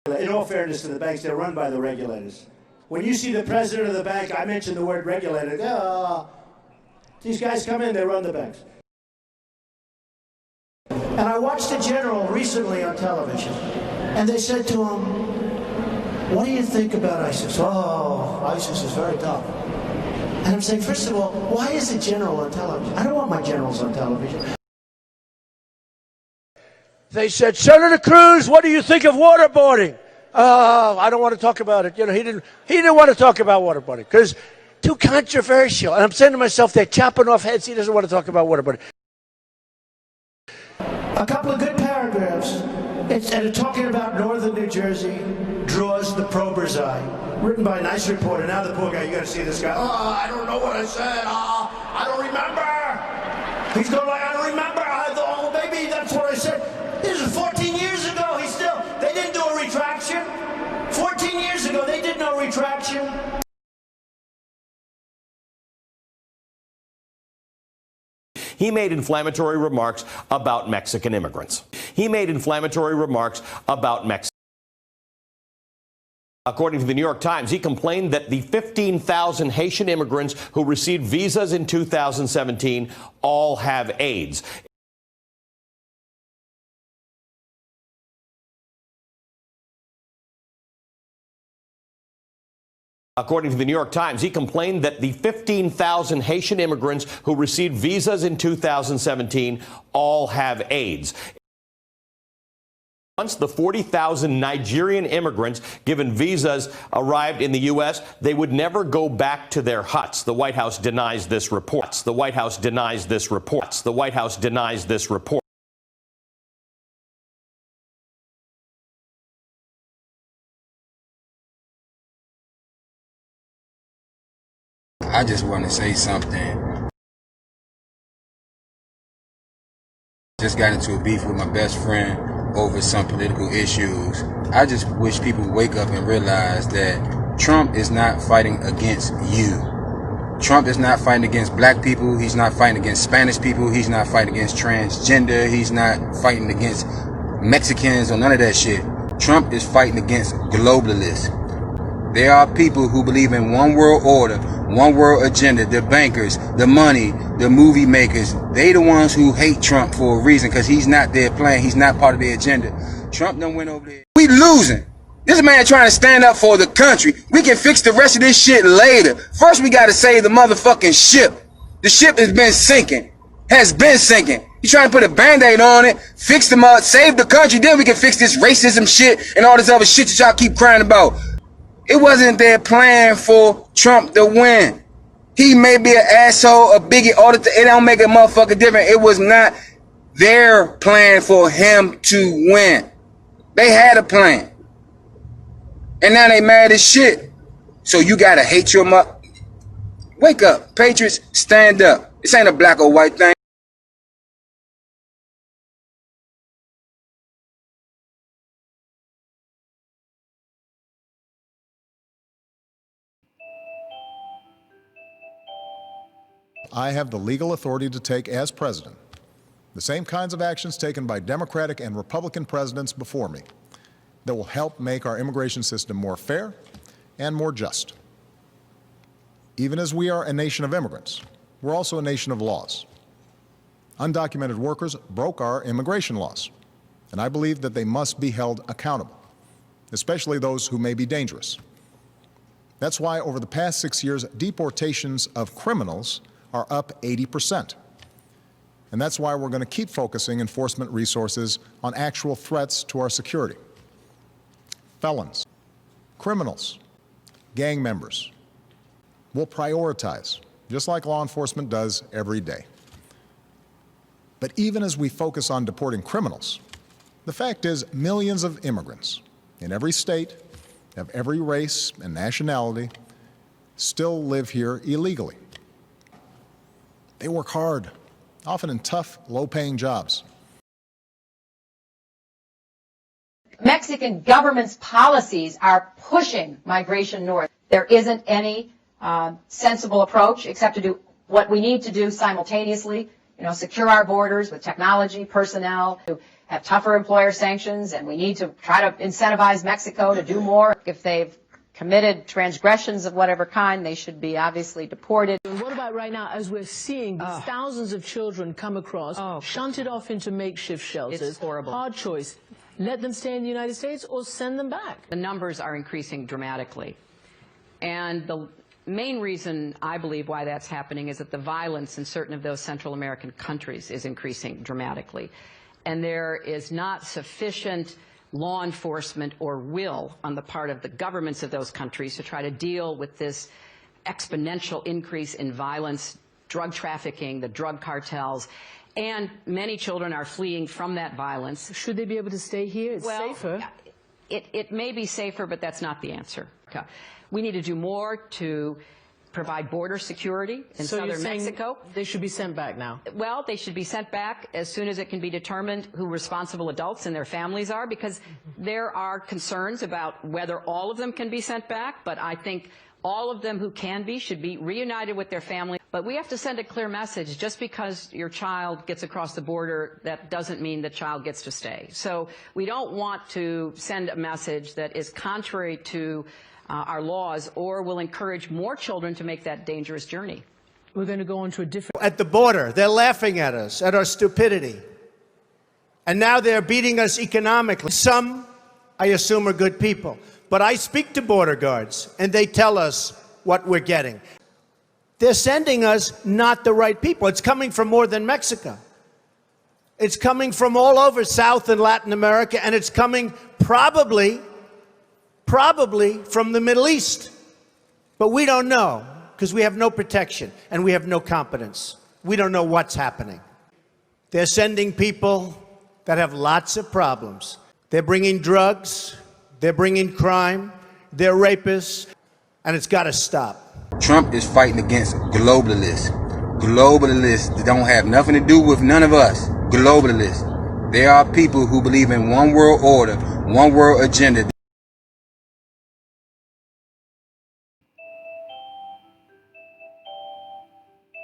In all fairness to the banks, they're run by the regulators. When you see the president of the bank, I mentioned the word regulator. These guys come in, they run the banks. And I watched a general recently on television, and they said to him, "What do you think about ISIS?" "Oh, ISIS is very tough." And I'm saying, first of all, why is a general on television? I don't want my generals on television. They said, "Senator Cruz, what do you think of waterboarding?" I don't want to talk about it. You know, he didn't want to talk about waterboarding because too controversial. And I'm saying to myself, they're chopping off heads. He doesn't want to talk about waterboarding. A couple of good paragraphs. And talking about northern New Jersey draws the prober's eye. Written by a nice reporter. Now the poor guy, you got to see this guy. I don't know what I said. I don't remember. He's going like, I don't remember. I thought, maybe that's what I said. This is 14 years ago. They didn't do a retraction. 14 years ago, they did no retraction. He made inflammatory remarks about Mexican immigrants. He made inflammatory remarks about Mexico. According to the New York Times, he complained that the 15,000 Haitian immigrants who received visas in 2017 all have AIDS. According to the New York Times, he complained that the 15,000 Haitian immigrants who received visas in 2017 all have AIDS. Once the 40,000 Nigerian immigrants given visas arrived in the U.S., they would never go back to their huts. The White House denies this report. The White House denies this report. The White House denies this report. I just want to say something. Just got into a beef with my best friend over some political issues. I just wish people would wake up and realize that Trump is not fighting against you. Trump is not fighting against black people. He's not fighting against Spanish people. He's not fighting against transgender. He's not fighting against Mexicans or none of that shit. Trump is fighting against globalists. There are people who believe in one world order, one world agenda, the bankers, the money, the movie makers. They the ones who hate Trump for a reason because he's not their plan. He's not part of their agenda. Trump done went over there. We losing. This man trying to stand up for the country. We can fix the rest of this shit later. First we got to save the motherfucking ship. The ship has been sinking. Has been sinking. He's trying to put a band-aid on it, fix them up, save the country. Then we can fix this racism shit and all this other shit that y'all keep crying about. It wasn't their plan for Trump to win. He may be an asshole, a bigot, all that. It don't make a motherfucker different. It was not their plan for him to win. They had a plan. And now they mad as shit. So you gotta hate your mother. Wake up. Patriots, stand up. This ain't a black or white thing. I have the legal authority to take, as president, the same kinds of actions taken by Democratic and Republican presidents before me that will help make our immigration system more fair and more just. Even as we are a nation of immigrants, we're also a nation of laws. Undocumented workers broke our immigration laws, and I believe that they must be held accountable, especially those who may be dangerous. That's why over the past 6 years, deportations of criminals are up 80%. And that's why we're going to keep focusing enforcement resources on actual threats to our security. Felons, criminals, gang members. We'll prioritize, just like law enforcement does every day. But even as we focus on deporting criminals, the fact is millions of immigrants in every state, of every race and nationality, still live here illegally. They work hard, often in tough, low-paying jobs. Mexican government's policies are pushing migration north. There isn't any sensible approach except to do what we need to do simultaneously, secure our borders with technology, personnel, to have tougher employer sanctions, and we need to try to incentivize Mexico to do more. If they've committed transgressions of whatever kind, they should be obviously deported. And what about right now, as we're seeing these thousands of children come across, shunted off into makeshift shelters? It's horrible. Hard choice. Let them stay in the United States or send them back. The numbers are increasing dramatically. And the main reason, I believe, why that's happening is that the violence in certain of those Central American countries is increasing dramatically. And there is not sufficient law enforcement or will on the part of the governments of those countries to try to deal with this exponential increase in violence, drug trafficking, the drug cartels, and many children are fleeing from that violence. Should they be able to stay here? It's safer. It may be safer, but that's not the answer. We need to do more to provide border security in southern Mexico. They should be sent back now. Well, they should be sent back as soon as it can be determined who responsible adults and their families are, because there are concerns about whether all of them can be sent back, but I think all of them who can be should be reunited with their family. But we have to send a clear message. Just because your child gets across the border, that doesn't mean the child gets to stay. So we don't want to send a message that is contrary to our laws or will encourage more children to make that dangerous journey. We're going to go on to a different... At the border, they're laughing at us, at our stupidity. And now they're beating us economically. Some, I assume, are good people. But I speak to border guards, and they tell us what we're getting. They're sending us not the right people. It's coming from more than Mexico. It's coming from all over South and Latin America, and it's coming probably from the Middle East. But we don't know, because we have no protection, and we have no competence. We don't know what's happening. They're sending people that have lots of problems. They're bringing drugs, they're bringing crime, they're rapists, and it's got to stop. Trump is fighting against globalists. Globalists that don't have nothing to do with none of us. Globalists. There are people who believe in one world order, one world agenda.